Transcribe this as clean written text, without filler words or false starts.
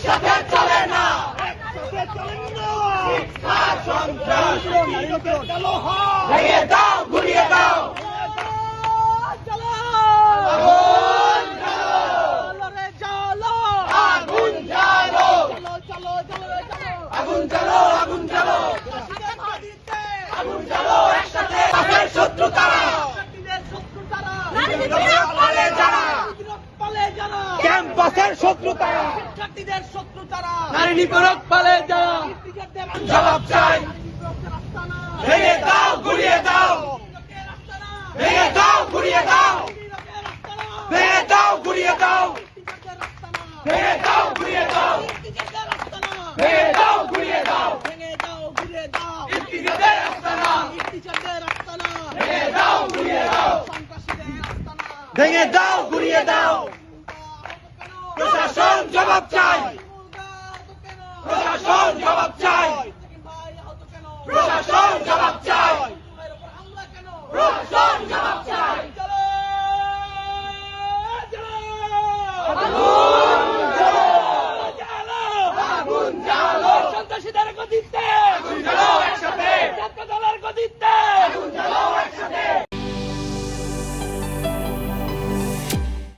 একসাথে চলে না, মিথ্যা সন্ত্রাস ভেঙে দাও, গুড়িয়ে দাও। আগুন জ্বালো, আগুন জ্বালো, আগুন জ্বালো, আগুন জ্বালো একসাথে। পাশের শত্রু তারা, পালে যারা, ক্যাম্পাসের শত্রু তারা, নারী নিপীড়ক পালে যারা। জবাব চাই, ভেঙে দাও, গুড়িয়ে দাও, ভেঙে দাও, গুড়িয়ে দাও, ভেঙে দাও, গুড়িয়ে দাও, ভেঙে দাও, গুড়িয়ে দাও, ভেঙে দাও, গুড়িয়ে দাও, ইন্টিগ্রেটেড আস্তানা, ভেঙে দাও, গুড়িয়ে দাও, ভেঙে দাও, গুড়িয়ে দাও। প্রশাসন জবাব চাই, প্রশাসন জবাব চাই, প্রশাসন